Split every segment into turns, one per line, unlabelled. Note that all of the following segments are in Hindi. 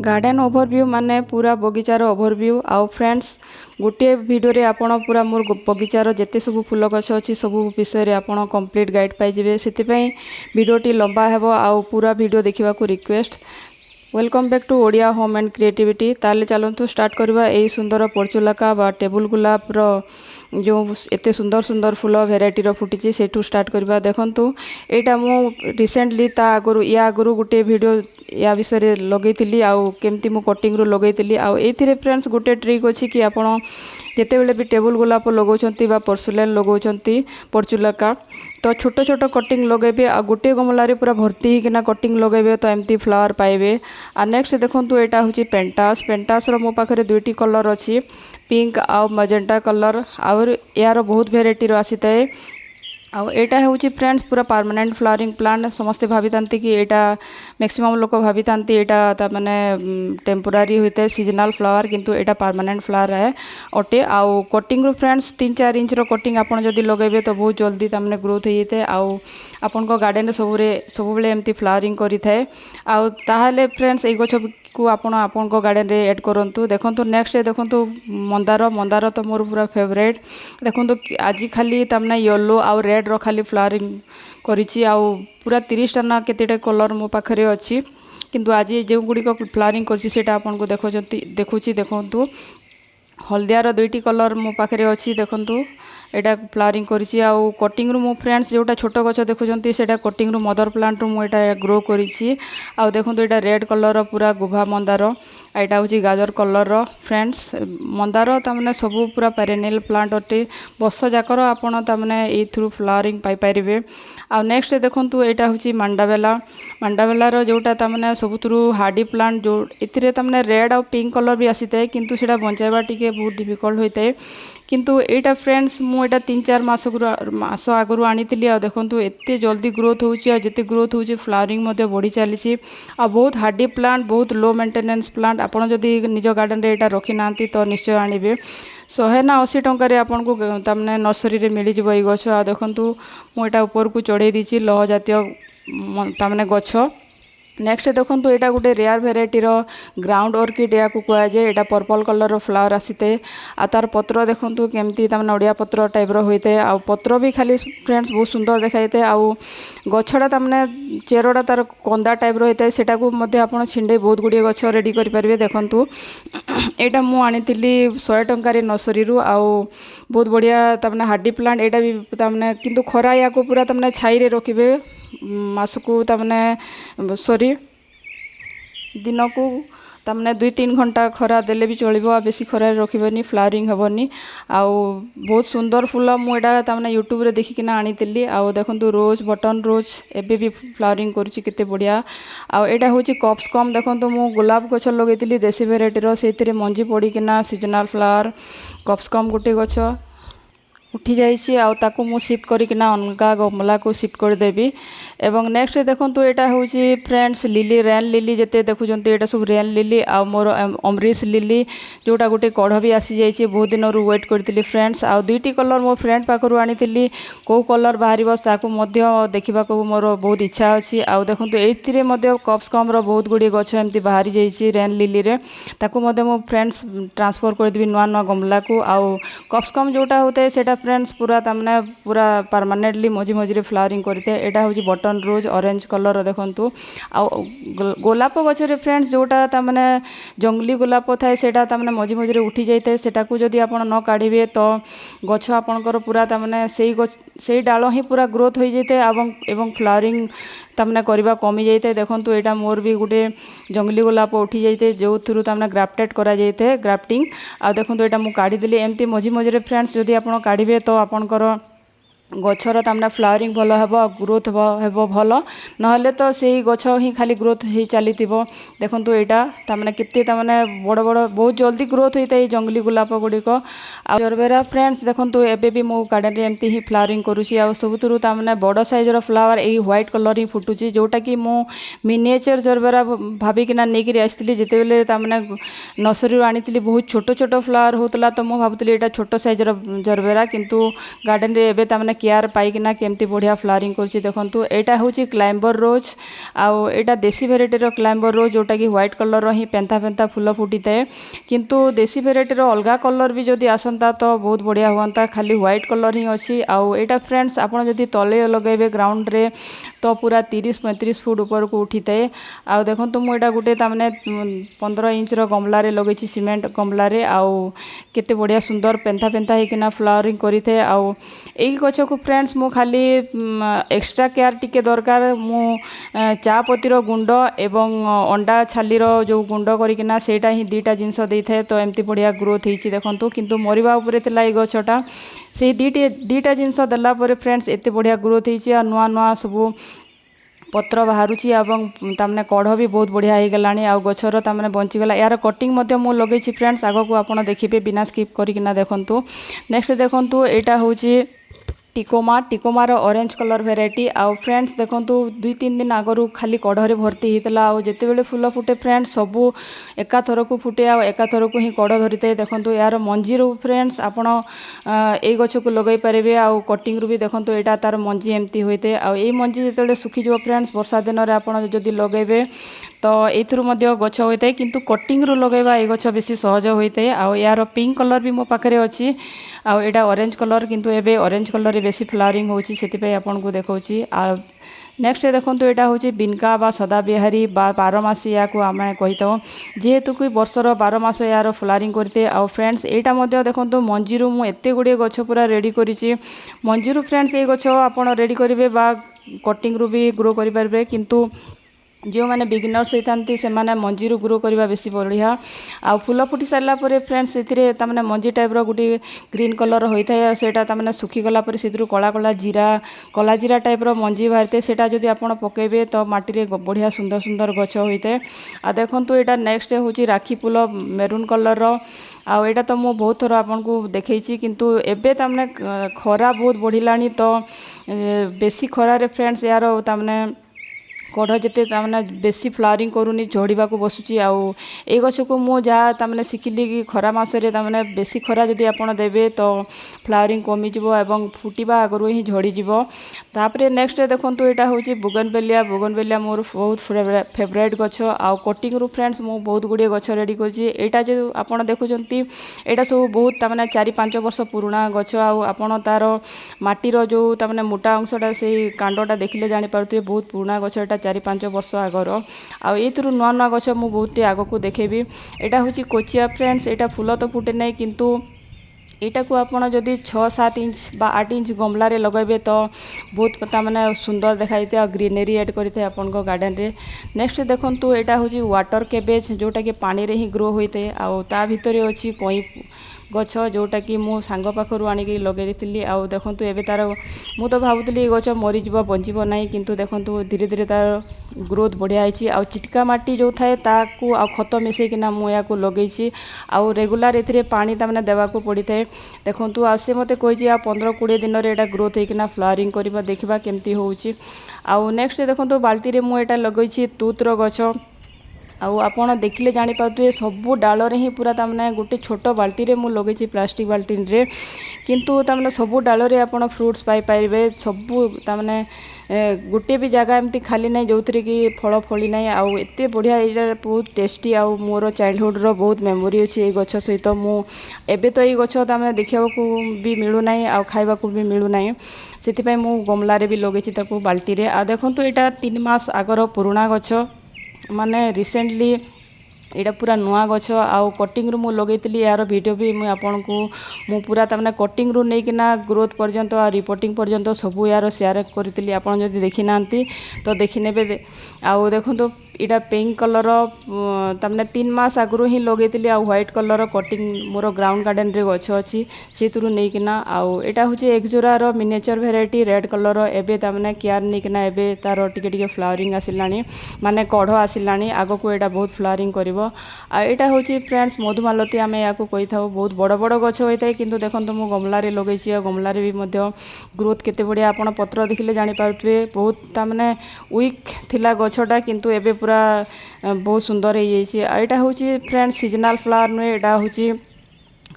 गार्डन ओभरव्यू माने पूरा बगीचार ओभरव्यू आउ फ्रेंड्स गोटे वीडियो रे आपण पूरा मोर बगीचार जेते सब फूल गछ अच्छी सब विषय रे आपण कंप्लीट गाइड पाइबे से वीडियोटी लंबा हेबो आउ पूरा वीडियो देखा request. Welcome back to Odia home and creativity. ताले चलतु स्टार्ट करबा एई सुंदर पर्चुलाका बा टेबुल गुलाब रो जो एते सुंदर सुंदर फूल भेराइटी रो फुटिची सेठू स्टार्ट करबा। देखंतु एटा मो रिसेंटली ता आगरु या आगरु गोटे वीडियो या विषय रे लगेइतिली आउ केमती मो कटिंग रो लगेइतिली आउ एथिरे फ्रेंड्स गोटे ट्रिक अछि कि आपण जेते बेले भी टेबुल गुलाब लगौछंती बा पोर्सुलेन लगौछंती पर्चुलाका तो छोट छोट कटिंग लगेबे आ गोटे गमला रे पूरा भर्ती किना कटिंग लगेबे तो एमती फ्लावर पाइबे। आ नेक्स्ट देखंतु एटा होची पेंटास। पेंटास रो मो पाखरे दुईटी कलर अछि, पिंक आउ मजेंटा कलर और यार बहुत वेराइटी रो आसीताए। आउ एटा होची फ्रेंड्स पूरा परमानेंट फ्लावरिंग प्लांट। समस्ते भाबितांती कि एटा मैक्सिमम लोक भाबितांती एटा ता माने टेम्पोरारी होइते सीजनल फ्लावर, किंतु एटा परमानेंट फ्लावर है ओटे। आउ कटिंग रो फ्रेंड्स 3-4 इंच रो कटिंग आपण जदी लगेबे तो बहुत जल्दी ता माने ग्रोथ हो जाते आउ आपण को गार्डन रे सब बेले एमती फ्लावरिंग करि थाए। आउ ताहाले फ्रेंड्स ए गछ को आपण को गार्डन रे ऐड करंतु। देखंतु नेक्स्ट देखंतु मंदार। मंदार तो मोर पूरा फेवरेट। देखंतु आज खाली ता माने येलो आउ रेड रो खाली फ्लावरिंग करिछि आउ पूरा 30 टा ना केतेटा कलर मो पाखरे अछि, किंतु आज जे गुडी को फ्लावरिंग करछि सेटा आपण को देखुछि। देखंतु हल्दियार दुईटी कलर मो पाखरे अछि। देखंतु एटा फ्लावरिंग करिछि आउ कटिंग रो मो फ्रेंड्स जोटा छोट गछ देखुछंती सेटा कटिंग रो मदर प्लांट रो मो एटा ग्रो करिछि। आउ देखंतु एटा रेड कलर रो पूरा गुभा मंदार, एटा होछि गाजर कलर रो फ्रेंड्स। मंदार ता माने सब पूरा पेरेनियल प्लांट अटे, वर्ष जाकर आपण ता माने ए थ्रू फ्लावरिंग पाई परिबे। आ नेक्स्ट देखंतु एटा होछि मंडावेला। मंडावेला रो जोटा ता माने सबुतरु हार्डी प्लांट जो इथिरे ता माने रेड और पिंक कलर भी आसीते, किंतु सेटा बंचाइबा टिके बहुत डिफिकल्ट होइते। किंतु एटा फ्रेंड्स मु एटा 3-4 मास आगरु आनितिली आ देखंतु एते जल्दी ग्रोथ होउची आ जते ग्रोथ होउची फ्लावरिंग मध्ये बढ़ी चलीची आ बहुत हार्डी प्लांट, बहुत लो मेंटेनेंस प्लांट। आपण जदी निज गार्डन रे एटा रखि नांती तो निश्चय आनिबे। 100 ना 80 टंका रे आपण को तमने नर्सरी रे मिली जबो ई गछ। आ देखंतु मु एटा ऊपर को चढ़े दीची लह जातीय तमने गछ। नेक्स्ट देखंतु एटा गोटे रेयर वेराइटी रो ग्राउंड ऑर्किड या को कहया जे। एटा पर्पल कलर रो फ्लावर आसीते आ तार पत्र देखंतु केमती तमने ओडिया पत्र टाइप रो होइते आ पत्र भी खाली फ्रेंड्स बहुत सुंदर देखाइते। आउ गछडा तमने चेरोडा तार कंदा टाइप रो होइते, सेटा को मध्ये आपण छिंडे बहुत गुडी गछ रेडी करि परिबे। देखंतु एटा मु आनितिली 100 टंका रे नर्सरी रु आउ बहुत बढ़िया तमने हार्डी प्लांट। एटा भी तमने किंतु खरा या को पूरा तमने छाई रे रखिबे मासकु तमने सॉरी दिन को तमने 2-3 घंटा खरा देले भी चलिबो आ बेसी खरा रखिबेनी, फ्लावरिंग हेबनी। आउ बहुत सुंदर फूल मु एटा तमने यूट्यूब रे देखि किना आनितिली। आउ देखंतु रोज बटन रोज एबे भी फ्लावरिंग करूची केते बढ़िया। आउ एटा होची कप्स कम। देखंतु मु गुलाब गछ लगेतिली देसी वेराइटी रो, सेतिरे मंजी पड़ी किना सीजनल फ्लावर कप्स कम गोटे गछ उठी जाइछि आउ ताकू मु शिफ्ट करी किना अनका गमला को शिफ्ट कर देबी। एवं नेक्स्ट देखंतु एटा होची फ्रेंड्स लिली, रेन लिली जेते देखुचंती एटा सब रेन लिली आ मोर अमरीश लिली जोटा गोटे कढ़ भी आसी जाइछि। बहुत दिन रु वेट करतिली फ्रेंड्स। आ दुईटी कलर मो फ्रेंड पाखरु आनितिली, को कलर बाहरिबो ताकू मध्य देखिबा को मोर बहुत इच्छा अछि। आ देखंतु एथिरे मध्य कप्स कम रो बहुत गुडी गछ एमती बाहरी जाइछि रेन लिली रे, ताकू मध्य मो फ्रेंड्स ट्रांसफर कर देबी नुआ नुआ गमला को। आउ कप्स कम जोटा होते सेटा फ्रेंड्स पूरा तमने पूरा परमानेंटली मझी मझी फ्लावरिंग करते। एटा होची बटन रोज ऑरेंज कलर देखंतु। आ गोलाप गछ रे फ्रेंड्स जोटा तमने जंगली गोलाप थाए सेटा तमने मझी मझी उठी जाइते, सेटा को जदी आपण न काढिबे तो गछ आपणकर पूरा तमने सेई डालो ही पूरा ग्रोथ हो जाइते एवं फ्लावरिंग तमने करबा कमी जाइते। देखंतु एटा मोर भी गुटे जंगली गोलाप उठी जाइते जो थ्रू तमने ग्राफ्टेड करा जाइते ग्राफ्टिंग। आ देखंतु एटा मु काढी देली एमती मझी मझी फ्रेंड्स जदी आपण काढिबे तो आपणकर गछर तमने फ्लावरिंग भलो हेबो, ग्रोथ हेबो भलो, नहले तो सेही गछ ही खाली ग्रोथ ही चलीतिबो। देखंतु एटा तमने कित्ते तमने बड़ बड़ बहुत जल्दी ग्रोथ होइते ए जंगली गुलाप गुडी को। आ जरबेरा फ्रेंड्स देखंतु एबे भी मो गार्डन रे एमती ही फ्लावरिंग करूची। आ सबुतरु तमने बड़ size row flower a white colour ही फुटुची, जोटा कि मो मिनिएचर जरबेरा भाबी किना नेकी रे आस्तिली। जेते बेले तमने नर्सरी रो आनितिली बहुत छोट छोट फ्लावर होतला तो मो भाबुतली एटा छोट साइज रो जरबेरा, किंतु गार्डन रे एबे तमने केयर पाइकिना केमती बढ़िया फ्लावरिंग करछि देखंतु एटा होछि क्लाइंबर रोज आउ एटा देसी भेराइटी रो क्लाइंबर रोज जोटा कि व्हाइट कलर ही पेंथा पेंथा फूल फुटी थाए किंतु देसी भेराइटी रो अलगा कलर भी जदि आसंता तो बहुत बढ़िया हुआंता खाली व्हाइट कलर ही अछि आउ एटा फ्रेंड्स आपण जदि तले लगेबे ग्राउंड रे तो पूरा 30-35 फुट ऊपर को उठी थाए आउ देखंतु मु एटा गुटे तामने 15 इंच रो गमला रे लगेछि सीमेंट गमला रे आउ केते बढ़िया सुंदर पेंथा पेंथा हेकिना फ्लावरिंग करी थाए आउ एई गछ को फ्रेंड्स मु खाली एक्स्ट्रा केयर टिके दरकार मु चा पतिर गुंड एवं अंडा छाली रो जो गुंड करिकिना सेटा ही दीटा जिंस देई थाए तो एमती बढ़िया ग्रोथ हेछि देखंतु किंतु मरिबा ऊपर थिला ए गछटा से दीटा जिंस देला परे फ्रेंड्स एते बढ़िया ग्रोथ हेछि आ नुआ नुआ सब पत्र बाहरुची एवं तामने कढ़ भी बहुत बढ़िया हो गलानी आ गछर तामने बंचीगला यार कटिंग मध्य मु लगे फ्रेंड्स आग को आपण देखिबे बिना स्किप करिकिना देखंतु नेक्स्ट देखंतु एटा होची टिकोमार ऑरेंज कलर वेराइटी आउ फ्रेंड्स देखंतु 2-3 दिन आगरू खाली कढ़रे भर्ती होता आउ जिते बेले फूल फुटे फ्रेंड्स सबू एका थर को फुटे आ एका थर को ही कढ़ धरी थाए देखंतु यार मंजी रो फ्रेंड्स आपण ए गछ को लगाई पारे आउ कटिंग रू भी देखंतु एटा तार मंजी एमती होते आ ए मंजी जिते सुखी जो फ्रेंड्स वर्षा दिन रे आपण जदि लगेबे तो एथुरु मध्य गछ होता है किंतु कटिंग रू लगेबा ए गछ बेसी सहज होता है आ यार पिंक कलर भी मो पाखरे अछि आ एटा ऑरेंज कलर किंतु एबे ऑरेंज कलर रे बेसी फ्लावरिंग होछि सेति पय आपन को देखौछि आ नेक्स्ट देखंतु एटा होछि बिनका बा सदा बिहारी बा 12 मास या को आमे कहितो जेहेतु कि वर्षर 12 मास यार फ्लावरिंग करते आ फ्रेंड्स एटा मध्य देखंतु मंजीरु मु एते गुडे गछ पूरा रेडी करिछि मंजीरु फ्रेंड्स ए गछ आपन रेडी करिवे बा कटिंग रू भी ग्रो करि परबे किंतु जो मैंने बिगिनर्स होती से माने मंजीरू ग्रो करवा बेसी बढ़िया आ फूल फुटी सारा पर फ्रेंड्स से मंजी टाइप रो गोटे ग्रीन कलर होता है सेटा तामने सुखी गला पर से कला कला जीरा टाइप रो मंजी बाहरी सेटा जदि आपण पकेबे तो माटी रे बढ़िया सुंदर सुंदर गछ होता है आ देखंतु एटा नेक्स्ट होची राखी फूल मेरून कलर रो आ एटा तो मु बहुत थोड़ा आपन को देखैछि किंतु एबे तामने खरा बहुत बढ़िलानी तो बेसी खरा रे फ्रेंड्स यार तामने कढ़ जिते तामने बेसी फ्लावरिंग करूनी झड़ीबा को बसुची आउ ए गछ को मु जा तामने शिखिली कि खरा मासरे तामने बेसी खरा जदि आपण देबे तो फ्लावरिंग कमी जिवो एवं फुटीबा आगरु ही झड़ी जिवो तापरे नेक्स्ट देखंतु एटा होची बोगनवेलिया मोर बहुत फेवरेट गछ आउ कटिंग रू फ्रेंड्स मु बहुत गुडी गछ रेडी करछि एटा जो आपण देखुचंती एटा सब बहुत तामने 4-5 वर्ष पुराना गछ आउ आपण तार माटी रो जो तामने मोटा अंशटा से कांडटा देखिले जानि पारथि बहुत पुराना गछ एटा 4-5 वर्ष आगर आउ एथुरु नुआ नुआ गछ मु बहुत आग को देखेबी एटा होची कोचिया फ्रेंड्स एटा फूल तो फुटे नहीं किंतु एटा को आपण जदि 6-7 इंच बा 8 इंच गमला रे लगेबे तो बहुत तामने सुंदर देखाइते आ ग्रीनरी ऐड करते आपण को गार्डन रे नेक्स्ट देखंतु एटा होची वाटर केबेज जोटा कि पानी रे ही ग्रो होइते आ ता भितरे अछि कोई गछ जोटा कि मो सांग पाखरु आनिक लगे आउ देखंतु एबे तार मु तो भाबुतली गछ मरी जीव बंचिबो नाही किंतु देखंतु धीरे धीरे तार ग्रोथ बढ़िया आइछि आउ चिटका माटी जो थाए ताकू आ खत मिसे किना मु या को लगेछि आउ रेगुलर एथिरे पानी तामने देबा को पड़ी थाए देखंतु आ से मते कहिछि आ 15-20 दिन रे एटा ग्रोथ हेकिना फ्लावरिंग करबा देखिबा केमती होउछि आउ नेक्स्ट देखंतु बाल्टी रे मु एटा लगेछि तूतर गछ आउ आपण देखिले जानि पाउतबे सबु डाल रे ही पूरा तामने गोटे छोट बाल्टी रे मु लगेछि प्लास्टिक बाल्टी रे किंतु तामने सबु डाल रे आपण फ्रूट्स पाई पाइबे सबु तामने गोटे भी जगह एमती खाली नहीं जो थी कि फल फली नहीं आउ एते बढ़िया ये बहुत टेस्टी आउ मोर चाइल्डहुड रो बहुत मेमोरी अच्छी ये गछ सहित मु एबे तो ये गछ तामने देखा भी मिलूना आउ खाइबा को भी मिलूना से मु गमला रे भी लगे ताकू बाल्टी रे आ देखंतु एटा 3 मास आगर पुराना गछ माने रिसेंटली एटा पूरा नुआ गछ आउ कटिंग रू मु लगेइतली यार वीडियो भी मु आपन को मु पूरा तमने कटिंग रू नै किना ग्रोथ पर्यंत आ रिपोर्टिंग पर्यंत सब यार शेयर करतिली आपन जदि देखि नांती तो देखि नेबे आउ देखंतु एटा पिंक कलर तमने 3 मास आगरू ही लगेइतली आ व्हाइट कलर कटिंग मोर ग्राउंड गार्डन रे गछ अछि सेतुरु नै किना आउ एटा होचे एक जोरा रो मिनिएचर वेराइटी रेड कलर एबे तमने केयर नै किना एबे तार टिके टिके फ्लावरिंग आसिलानी माने कढ़ आसिलानी आगो को एटा बहुत फ्लावरिंग करिवो आ एटा होची फ्रेंड्स मधुमालती आमे याको कहि थाउ बहुत बड़ बड़ गछ होइताय किंतु देखंतु मु गमला रे लगेछि आ गमला रे भी मध्य ग्रोथ केते बढ़िया आपण पत्र देखिले जानि पाउतबे बहुत तामने वीक थिला गछटा किंतु एबे पूरा बहुत सुंदर हो जाइए। एटा होची फ्रेंड्स सीजनल फ्लावर नुए एटा होची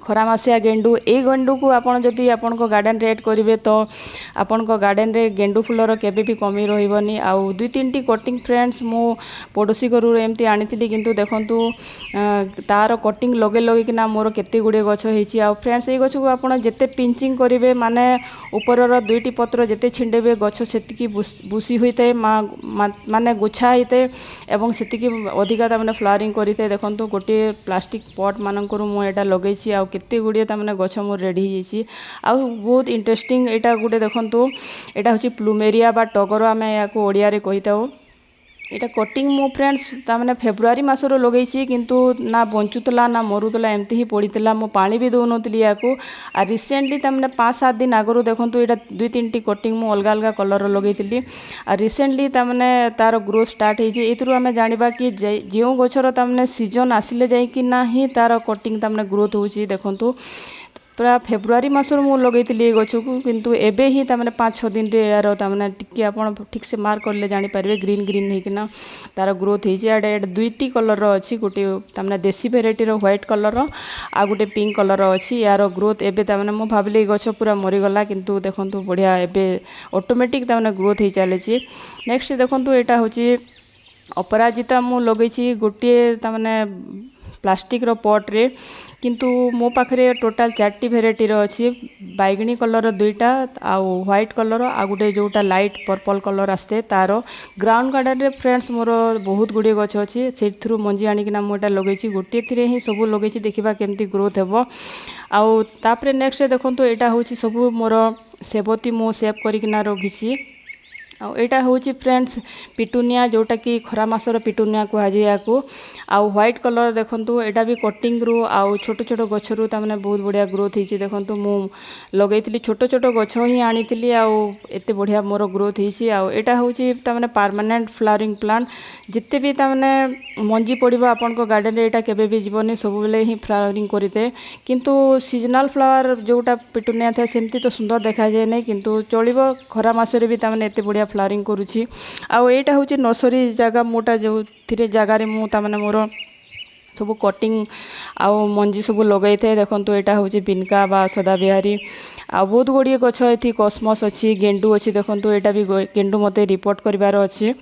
खरामासिया गेंडू ए गेंडू को आपण जदि आपण गार्डन रे एड करेंगे तो आपण गार्डन रे गेंडू फुलर केबे भी कमी रही आउ दुई तीन टी कटिंग फ्रेंड्स मो पड़ोसी घर एमती आनी किंतु देखंतु तार कटिंग लगे लगे कि मोर केते गुड़े गछ होईची आउ फ्रेंड्स ये गछ को आपण जेते पिंचिंग करेंगे माने ऊपर दुईटी पत्र जेते छिंडेबे गछ सेतिकी बुसी होइते माने गुछा होइते एवं सेतिकी अधिका तामने फ्लावरिंग करिते देखंतु गोटे प्लास्टिक पॉट मानकर मु एटा लगेछि आउ केते गुड़िए तामने गछ मोर रेडी होईची आउ बहुत इंटरेस्टिंग एटा गुटे देखंतु एटा होची प्लुमेरिया बा टगर आमे याको ओडिया रे कहिताओ एटा कटिंग मो फ्रेंड्स तामने फेब्रुआरी मासरो लगेछि किंतु ना बंचुतला ना मरुतला एमती ही पड़ीतला मो पानी भी दउनतली याको आ रिसेंटली तामने 5-7 दिन आगरो देखंतु एटा 2-3 टी कटिंग मो अलग अलग कलर लगेतिली आ रिसेंटली तामने तार ग्रोथ स्टार्ट हेछि एतरु आमे जानिबा कि जेउ गछर तामने सीजन आसिले जाई कि नाही तार कटिंग तामने ग्रोथ होछि देखंतु पूरा फेब्रुआरी मासर मु लगेतिली गछ को किंतु एबे ही तामने 5-6 दिन रे यार तामने टिके आपण ठीक से मार्क करले जानि पारबे ग्रीन ग्रीन हेकिना तार ग्रोथ हेछि एड दुईटी कलर रो अछि गोटे तामने देसी वेराइटी रो व्हाइट कलर रो आ गोटे पिंक कलर रो अछि यार ग्रोथ एबे तामने मु भाबले गछ पूरा मरि गला किंतु देखंतु बढ़िया एबे ऑटोमेटिक तामने ग्रोथ हे चलेछि नेक्स्ट देखंतु एटा होछि अपराजिता मु लगेछि गोटे तामने प्लास्टिक रो पॉट रे किंतु मो पाखरे टोटाल 4टी वेराइटी रो अछि बैगनी कलर दुईटा आउ व्हाइट कलर आ गोटे जोटा लाइट पर्पल कलर आस्ते तारो ग्राउंड गार्डन रे फ्रेंड्स मोर बहुत गुड़े गछ अछि सेथरु मंजी आनी किना मोटा लगेछि गोटे थिरे ही सब लगेछि देखिबा केमती ग्रोथ हेबो आउ तापरे नेक्स्ट देखंतु एटा होछि सब मोर सेबती मो सेव करिकिना रखिछि आउ एटा होछि फ्रेंड्स पिटुनिया जोटा कि खरा मासर पिटुनिया को हाजिया को आउ व्हाइट कलर देखंतु एटा भी कटिंग रू आउ छोट छोट गछ रू तामने बहुत बढ़िया ग्रोथ हिची देखंतु मु लगेइतली छोट छोट गछ ही आनीतली आउ एते बढ़िया मोर ग्रोथ हिची आउ एटा होछि तामने परमानेंट फ्लावरिंग प्लांट जिते भी तामने मंजी पड़िबा आपन को गार्डन रे एटा केबे भी जीवने सब बेले ही फ्लावरिंग करिते किंतु सीजनल फ्लावर जोटा पिटुनिया था सेमती तो सुंदर देखा जाय नै किंतु चलिबो खरा मासरे भी तामने एते बढ़िया फ्लावरिंग करूची आउ एटा होछि नर्सरी जगह मोटा जो थिरे जगह रे मु तामने मोर सब कटिंग आउ मंजी सब लगाई थे देखंतु एटा होछि बिनका बा सदाबिहारी आ बहुत गुड़िए गछ एथि कॉस्मस अछि गेंडू अछि देखंतु एटा भी गेंडू मते रिपोर्ट करिवार अछि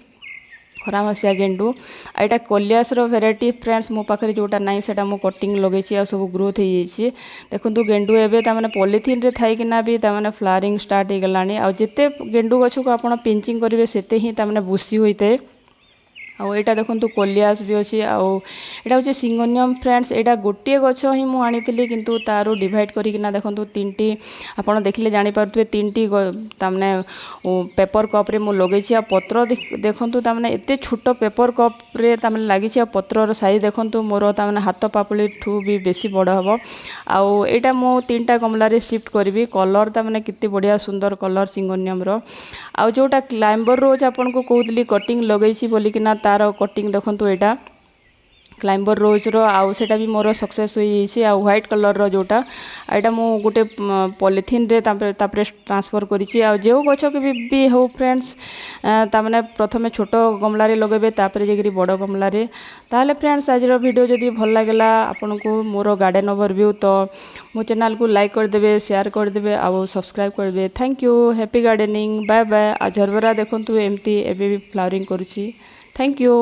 खरामासिया गेंडू एटा कलियास रो वेराइटी फ्रेंड्स मो पाखरे जोटा नाइ सेटा मो कटिंग लगेछि आ सब ग्रोथ हे जाइछि देखंतु गेंडू एबे ता माने पॉलिथिन रे थाई कि ना भी ता माने फ्लावरिंग स्टार्ट हे गलानी आ जेते गेंडू गछ को आपण पिंचिंग करिवे सेते ही ता माने बुसी होइते आउ एटा देखंतु कलियास भी अछि आउ एटा होछि सिंगोनियम फ्रेंड्स एटा गोटे गछ ही मु आनितिली किंतु तारो डिवाइड करि कि ना देखंतु तीनटी आपण देखले जानि पारतुवे तीनटी तामने पेपर कप रे मु लगेछि आ पत्र देखंतु तामने एते छोट पेपर कप रे तामने लागिछि आ पत्र रो साइज देखंतु मोर तामने हाथ पापुली ठू भी बेसी बड़ हबो आउ एटा मु तीनटा गमला रे शिफ्ट करबी कलर तामने किते बढ़िया सुंदर कलर सिंगोनियम रो आउ जोटा क्लाइंबर रोज आपण को कहउतली कटिंग लगेछि बोली कि ना तार कटिंग देखंतु एटा क्लाइंबर रोज रो आउ सेटा भी मोर सक्सेस होई छि आ व्हाइट कलर रो जोटा एटा मु गोटे पॉलिथिन रे तापरे ट्रांसफर करि छि आ जेउ गछ के भी हो फ्रेंड्स ता माने प्रथमे छोट गमला रे लगेबे तापरे जेगिरी बड़ गमला रे ताले फ्रेंड्स आज रो वीडियो जदी भल लागला आपन को मोर गार्डन ओवरव्यू तो मो चैनल को लाइक कर देबे शेयर कर देबे आ सब्सक्राइब कर देबे thank you happy gardening bye bye आ झरबरा देखंतु एमती एबे भी फ्लावरिंग करूची थैंक यू।